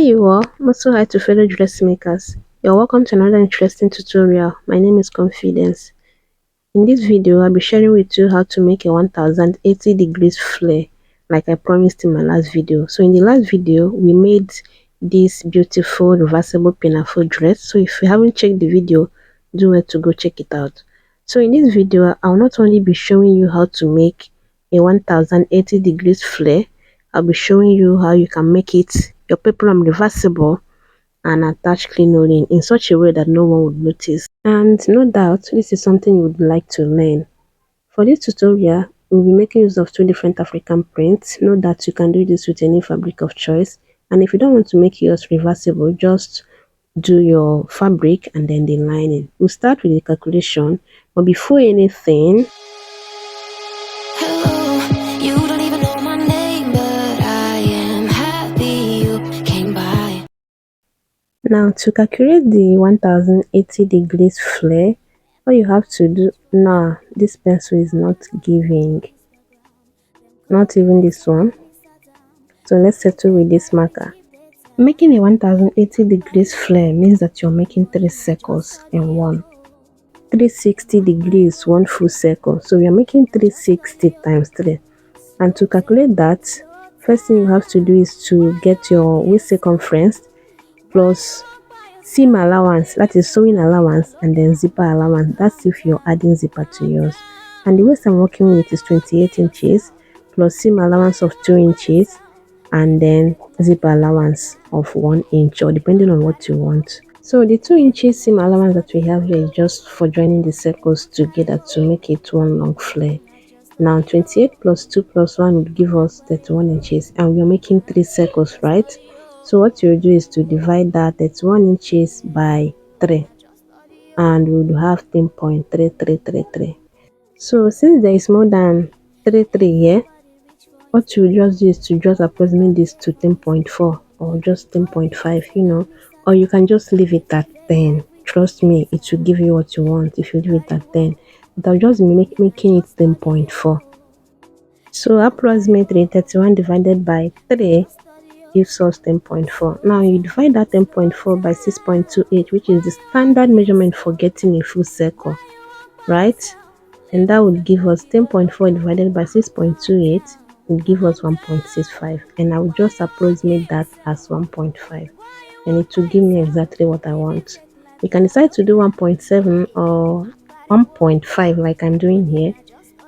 Hey you all, also hi to fellow dressmakers. You're welcome to another interesting tutorial. My name is Confidence. In this video, I'll be sharing with you how to make a 1080 degrees flare like I promised in my last video. So in the last video, we made this beautiful reversible pinafore dress. So if you haven't checked the video, do well to go check it out. So in this video, I'll not only be showing you how to make a 1080 degrees flare, I'll be showing you how you can make it your peplum reversible and attach crinoline in such a way that no one would notice. And no doubt, this is something you would like to learn. For this tutorial, we'll be making use of two different African prints. Note that you can do this with any fabric of choice. And if you don't want to make yours reversible, just do your fabric and then the lining. We'll start with the calculation, but before anything, now to calculate the 1080 degrees flare, all you have to do now, this pencil is not giving, not even this one. So let's settle with this marker. Making a 1080 degrees flare means that you're making 3 circles in one. 360 degrees, one full circle. So we are making 360 times 3. And to calculate that, first thing you have to do is to get your waist circumference plus seam allowance, that is sewing allowance, and then zipper allowance. That's if you're adding zipper to yours. And the waist I'm working with is 28 inches plus seam allowance of 2 inches and then zipper allowance of 1 inch, or depending on what you want. So the 2 inches seam allowance that we have here is just for joining the circles together to make it one long flare. Now 28 plus 2 plus 1 would give us 31 inches, and we are making 3 circles, right? So what you do is to divide that 31 inches by 3, and we would have 10.3333. So since there is more than 33 here, what you just do is to just approximate this to 10.4 or just 10.5, you know, or you can just leave it at 10. Trust me, it will give you what you want if you leave it at 10. But I'll just be making it 10.4. So approximately 31 divided by 3 gives us 10.4. Now you divide that 10.4 by 6.28, which is the standard measurement for getting a full circle, right? And that would give us 10.4 divided by 6.28 will give us 1.65, and I will just approximate that as 1.5, and it will give me exactly what I want. You can decide to do 1.7 or 1.5 like I'm doing here.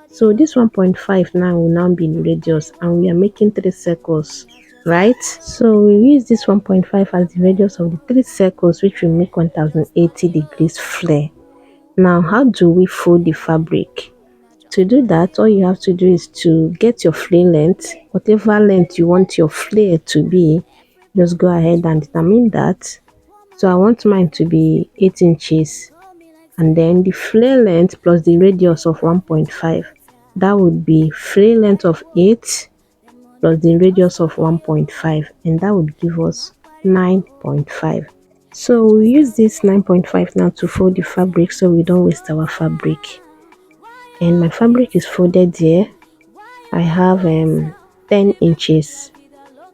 So this 1.5 now will now be the radius, and we are making 3 circles, right? So we use this 1.5 as the radius of the 3 circles, which will make 1080 degrees flare. Now how do we fold the fabric? To do that, all you have to do is to get your flare length, whatever length you want your flare to be. Just go ahead and determine that. So I want mine to be 8 inches, and then the flare length plus the radius of 1.5, that would be flare length of 8 plus the radius of 1.5, and that would give us 9.5. So we use this 9.5 now to fold the fabric so we don't waste our fabric. And my fabric is folded here. I have 10 inches.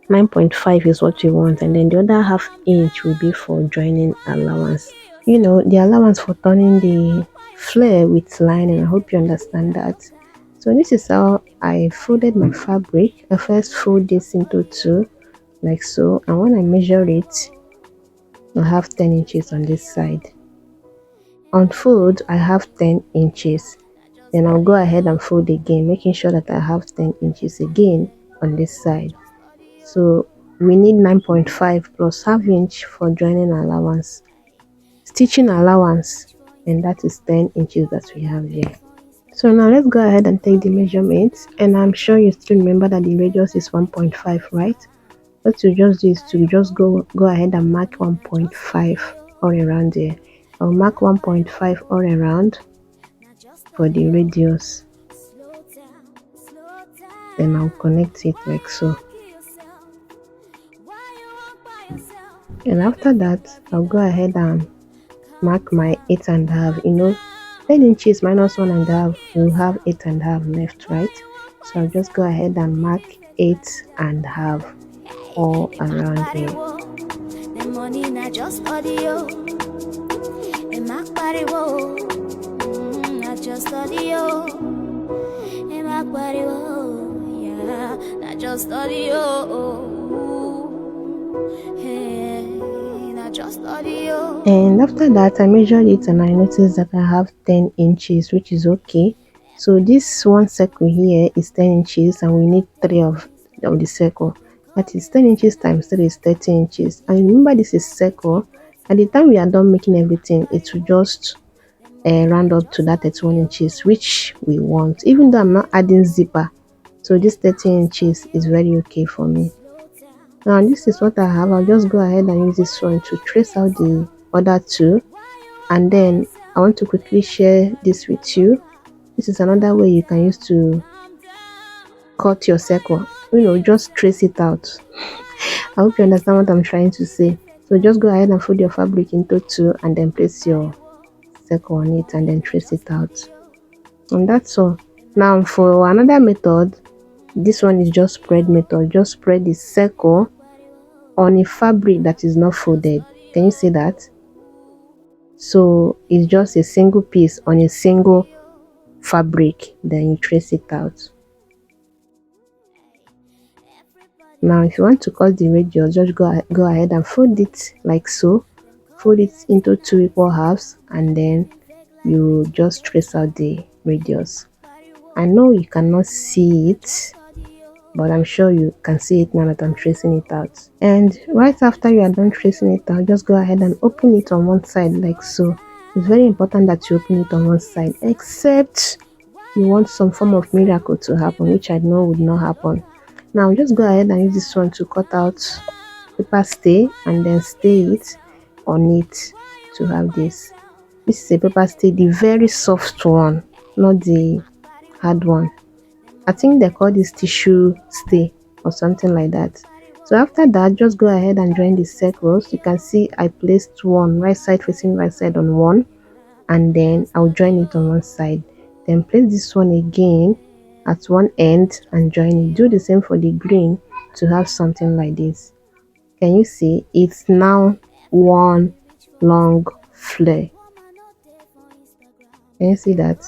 9.5 is what we want, and then the other half inch will be for joining allowance. You know, the allowance for turning the flare with lining. I hope you understand that. So this is how I folded my fabric. I first fold this into 2 like so, and when I measure it, I have 10 inches on this side. On fold, I have 10 inches. Then I'll go ahead and fold again, making sure that I have 10 inches again on this side. So we need 9.5 plus half inch for joining allowance, stitching allowance, and that is 10 inches that we have here. So now let's go ahead and take the measurements, and I'm sure you still remember that the radius is 1.5, right? What you just do is to just go ahead and mark 1.5 all around there. I'll mark 1.5 all around for the radius, then I'll connect it like so, and after that I'll go ahead and mark my 8.5. You know, 10 inches minus 1.5, we'll have 8.5 left, right? So I'll just go ahead and mark 8.5 all around here. money not just audio. And my body whoa, not just audio. And my body whoa, yeah, not just audio. Hey, not just audio. And after that, I measured it and I noticed that I have 10 inches, which is okay. So this one circle here is 10 inches and we need 3 of the circle. That is 10 inches times 3 is 30 inches. And remember, this is circle. At the time we are done making everything, it will just round up to that 31 inches, which we want, even though I'm not adding zipper. So this 30 inches is very okay for me. Now this is what I have. I'll just go ahead and use this one to trace out the other two, and then I want to quickly share this with you. This is another way you can use to cut your circle, just trace it out. I hope you understand what I'm trying to say. So just go ahead and fold your fabric into 2 and then place your circle on it and then trace it out, and that's all. Now for another method, this one is just spread method. Just spread the circle on a fabric that is not folded. Can you see that? So it's just a single piece on a single fabric, then you trace it out. Now if you want to cut the radius, just go ahead and fold it like so. Fold it into 2 equal halves and then you just trace out the radius. I know you cannot see it, but I'm sure you can see it now that I'm tracing it out. And right after you are done tracing it out, just go ahead and open it on one side like so. It's very important that you open it on one side, except you want some form of miracle to happen, which I know would not happen. Now just go ahead and use this one to cut out paper stay and then stay it on it to have this. This is a paper stay, the very soft one, not the hard one. I think they call this tissue stay or something like that. So after that, just go ahead and join the circles. You can see I placed one right side facing right side on one, and then I'll join it on one side. Then place this one again at one end and join it. Do the same for the green to have something like this. Can you see? It's now one long flare. Can you see that?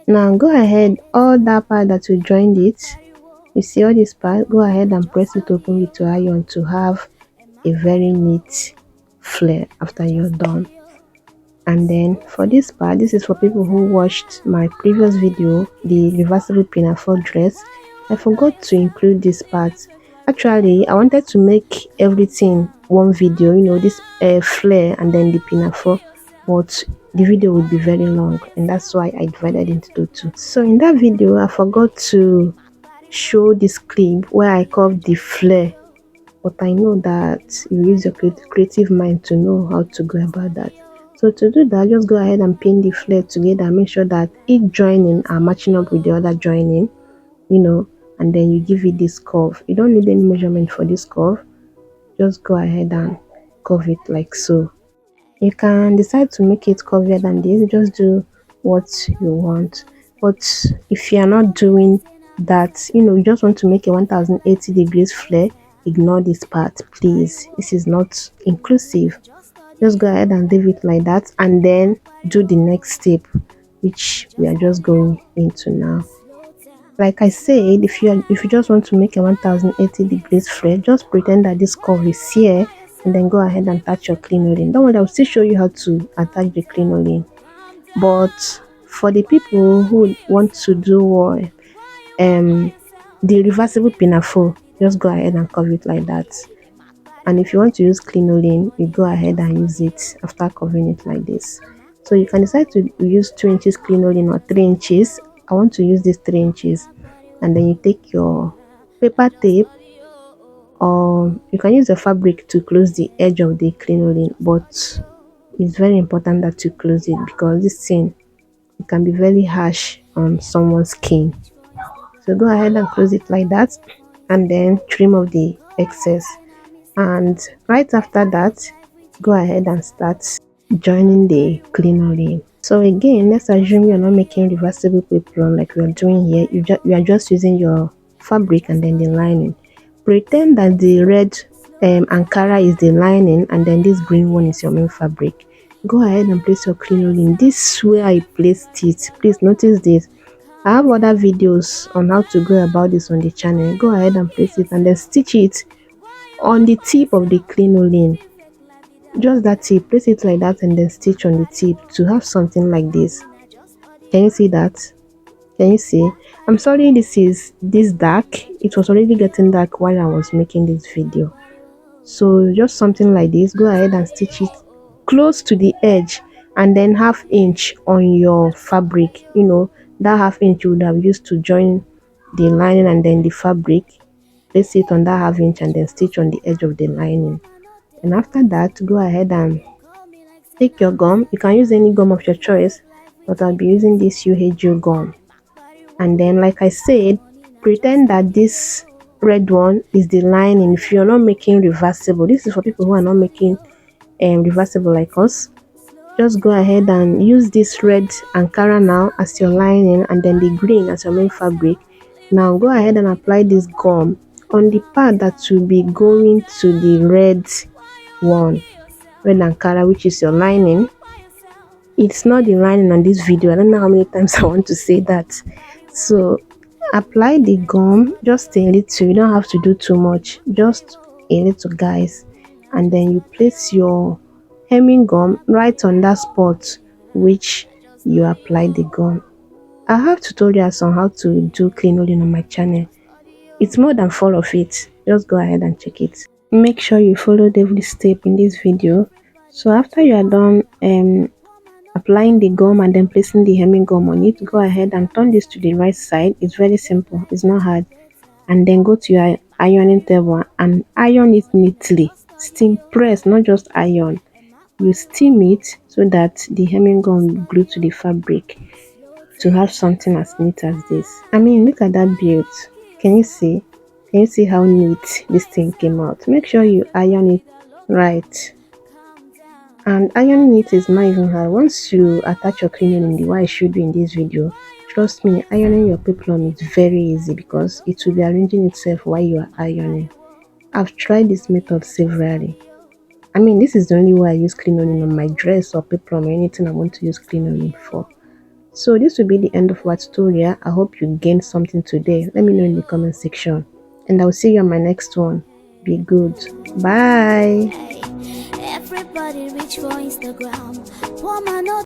Now go ahead, all that part that you joined it, you see all this part, go ahead and press it open with your iron to have a very neat flare after you're done. And then for this part, this is for people who watched my previous video, the reversible pinafore dress. I forgot to include this part. Actually, I wanted to make everything one video, this flare and then the pinafore, but the video would be very long, and that's why I divided into 2. So in that video, I forgot to show this clip where I curved the flare, but I know that you use your creative mind to know how to go about that. So to do that, just go ahead and pin the flare together. Make sure that each joining are matching up with the other joining, and then you give it this curve. You don't need any measurement for this curve. Just go ahead and curve it like so. You can decide to make it curvier than this. Just do what you want. But if you are not doing that, you just want to make a 1080 degrees flare, ignore this part, please. This is not inclusive. Just go ahead and leave it like that, and then do the next step, which we are just going into now. Like I said, if you just want to make a 1080 degrees flare, just pretend that this curve is here, and then go ahead and attach your crinoline. Don't worry, I'll still show you how to attach the crinoline. But for the people who want to do the reversible pinafore, just go ahead and curve it like that. And if you want to use crinoline, you go ahead and use it after covering it like this. So you can decide to use 2 inches crinoline or 3 inches. I want to use this 3 inches, and then you take your paper tape, or you can use the fabric to close the edge of the crinoline, but it's very important that you close it because this thing, it can be very harsh on someone's skin. So go ahead and close it like that, and then trim off the excess. And right after that, go ahead and start joining the crinoline. So again, let's assume you're not making reversible peplum like we are doing here. You are just using your fabric and then the lining. Pretend that the red Ankara is the lining, and then this green one is your main fabric. Go ahead and place your crinoline. This is where I placed it. Please notice this. I have other videos on how to go about this on the channel. Go ahead and place it and then stitch it on the tip of the crinoline. Just that tip, place it like that and then stitch on the tip to have something like this. Can you see that? Can you see? I'm sorry this is this dark. It was already getting dark while I was making this video. So just something like this. Go ahead and stitch it close to the edge and then ½ inch on your fabric. You know, that ½ inch you would have used to join the lining and then the fabric. Place it on that ½ inch and then stitch on the edge of the lining. And after that, go ahead and take your gum. You can use any gum of your choice, but I'll be using this UHU gum. And then, like I said, pretend that this red one is the lining. If you're not making reversible, this is for people who are not making reversible like us. Just go ahead and use this red Ankara now as your lining and then the green as your main fabric. Now go ahead and apply this gum on the part that will be going to the red one, red Ankara, which is your lining. It's not the lining on this video. I don't know how many times I want to say that. So apply the gum just a little. You don't have to do too much, just a little, guys. And then you place your hemming gum right on that spot which you apply the gum. I have tutorials on how to do crinoline on my channel. It's more than 4 of it. Just go ahead and check it. Make sure you follow every step in this video. So after you are done applying the gum and then placing the hemming gum on it, go ahead and turn this to the right side. It's very simple, it's not hard. And then go to your ironing table and iron it neatly. Steam press, not just iron. You steam it so that the hemming gum will glue to the fabric to have something as neat as this. I mean, look at that build. Can you see? Can you see how neat this thing came out? Make sure you iron it right. And ironing it is not even hard. Once you attach your crinoline the way I showed you in this video, trust me, ironing your peplum is very easy because it will be arranging itself while you are ironing. I've tried this method severally. I mean, this is the only way I use crinoline on my dress or peplum or anything I want to use crinoline for. So this will be the end of our tutorial. I hope you gained something today. Let me know in the comment section. And I will see you on my next one. Be good. Bye. Everybody reach for Instagram. Woman,